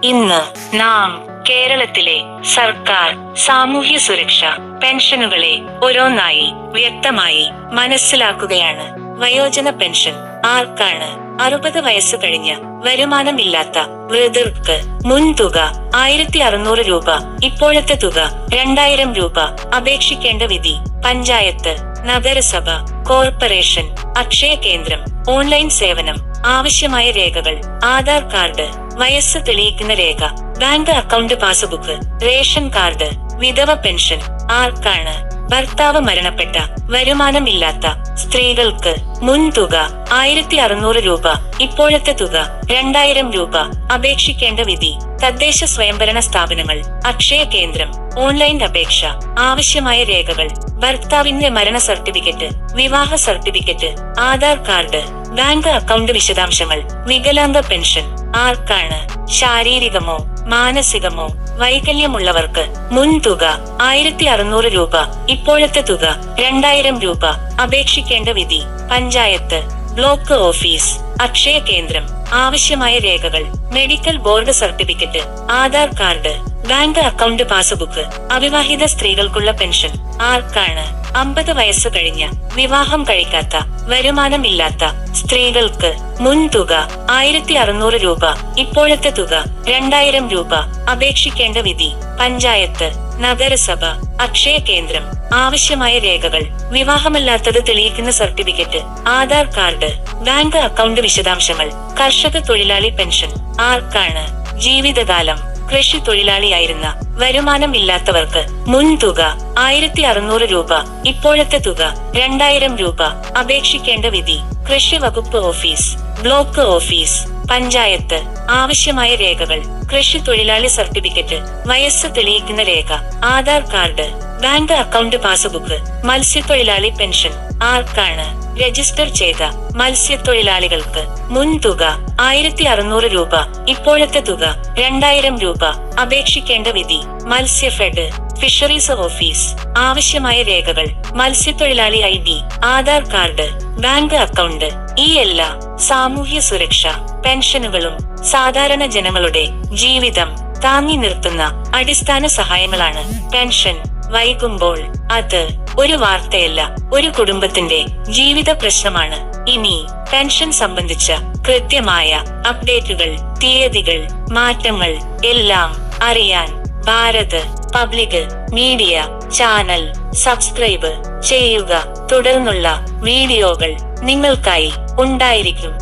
ഇന്ന് നാം കേരളത്തിലെ സർക്കാർ സാമൂഹ്യ സുരക്ഷ പെൻഷനുകളെ ഓരോന്നായി വ്യക്തമായി മനസ്സിലാക്കുകയാണ്. വയോജന പെൻഷൻ ആർക്കാണ്? 60 വയസ്സ് കഴിഞ്ഞ വരുമാനമില്ലാത്ത വൃദ്ധർക്ക് മുൻതുക 1600 രൂപ, ഇപ്പോഴത്തെ തുക 2000 രൂപ. അപേക്ഷിക്കേണ്ട വിധി: പഞ്ചായത്ത്, നഗരസഭ, കോർപ്പറേഷൻ, അക്ഷയ കേന്ദ്രം. ഓൺലൈൻ സേവനം. ആവശ്യമായ രേഖകൾ: ആധാർ കാർഡ്, വയസ്സ് തെളിയിക്കുന്ന രേഖ, bank account passbook, ration card. വിധവ പെൻഷൻ ആർക്കാണ്? ഭർത്താവ് മരണപ്പെട്ട വരുമാനമില്ലാത്ത സ്ത്രീകൾക്ക് മുൻതുക 1600 രൂപ, ഇപ്പോഴത്തെ തുക 2000 രൂപ. അപേക്ഷിക്കേണ്ട വിധി: തദ്ദേശ സ്വയംഭരണ സ്ഥാപനങ്ങൾ, അക്ഷയ കേന്ദ്രം. ഓൺലൈൻ അപേക്ഷ. ആവശ്യമായ രേഖകൾ: ഭർത്താവിന്റെ മരണ സർട്ടിഫിക്കറ്റ്, വിവാഹ certificate, Aadhaar card, bank account വിശദാംശങ്ങൾ. വികലാംഗ പെൻഷൻ ആർക്കാണ്? ശാരീരികമോ മാനസികമോ വൈകല്യമുള്ളവർക്ക് മുൻതുക 1600 രൂപ, ഇപ്പോഴത്തെ തുക 2000 രൂപ. അപേക്ഷിക്കേണ്ട വിധി: പഞ്ചായത്ത്, ബ്ലോക്ക് ഓഫീസ്, അക്ഷയ കേന്ദ്രം. ആവശ്യമായ രേഖകൾ: medical board certificate, Aadhaar card, bank account passbook. അവിവാഹിത സ്ത്രീകൾക്കുള്ള പെൻഷൻ ആർക്കാണ്? 50 വയസ്സ് കഴിഞ്ഞ വിവാഹം കഴിക്കാത്ത വരുമാനമില്ലാത്ത സ്ത്രീകൾക്ക് മുൻതുക 1600 രൂപ, ഇപ്പോഴത്തെ തുക 2000 രൂപ. അപേക്ഷിക്കേണ്ട വിധി: പഞ്ചായത്ത്, നഗരസഭ, അക്ഷയ കേന്ദ്രം. ആവശ്യമായ രേഖകൾ: വിവാഹമല്ലാത്തത് തെളിയിക്കുന്ന certificate, Aadhaar card, bank account വിശദാംശങ്ങൾ. കർഷക തൊഴിലാളി പെൻഷൻ ആർക്കാണ്? ജീവിതകാലം കൃഷി തൊഴിലാളിയായിരുന്ന വരുമാനമില്ലാത്തവർക്ക് മുൻതുക 1600 രൂപ, ഇപ്പോഴത്തെ തുക 2000 രൂപ. അപേക്ഷിക്കേണ്ട വിധി: കൃഷി വകുപ്പ് ഓഫീസ്, ബ്ലോക്ക് ഓഫീസ്, പഞ്ചായത്ത്. ആവശ്യമായ രേഖകൾ: കൃഷി തൊഴിലാളി സർട്ടിഫിക്കറ്റ്, വയസ്സ് തെളിയിക്കുന്ന രേഖ, Aadhaar card, bank account passbook. മത്സ്യത്തൊഴിലാളി പെൻഷൻ ആർക്കാണ്? രജിസ്റ്റർ ചെയ്ത മത്സ്യത്തൊഴിലാളികൾക്ക് മുൻതുക 1600 രൂപ, ഇപ്പോഴത്തെ തുക 2000 രൂപ. അപേക്ഷിക്കേണ്ട വിധി: മത്സ്യഫെഡ്, ഫിഷറീസ് ഓഫീസ്. ആവശ്യമായ രേഖകൾ: മത്സ്യത്തൊഴിലാളി ID, Aadhaar card, bank account. ഈ എല്ലാ സാമൂഹ്യ സുരക്ഷ പെൻഷനുകളും സാധാരണ ജനങ്ങളുടെ ജീവിതം താങ്ങി നിർത്തുന്ന അടിസ്ഥാന സഹായങ്ങളാണ്. പെൻഷൻ വൈകുമ്പോൾ അത് ഒരു വാർത്തയല്ല, ഒരു കുടുംബത്തിന്റെ ജീവിത പ്രശ്നമാണ്. ഇനി പെൻഷൻ സംബന്ധിച്ച കൃത്യമായ അപ്ഡേറ്റുകൾ, തീയതികൾ, മാറ്റങ്ങൾ എല്ലാം അറിയാൻ Bharat public media channel subscribe ചെയ്യുക. തുടർന്നുള്ള വീഡിയോകൾ നിങ്ങൾക്കായി ഉണ്ടായിരിക്കും.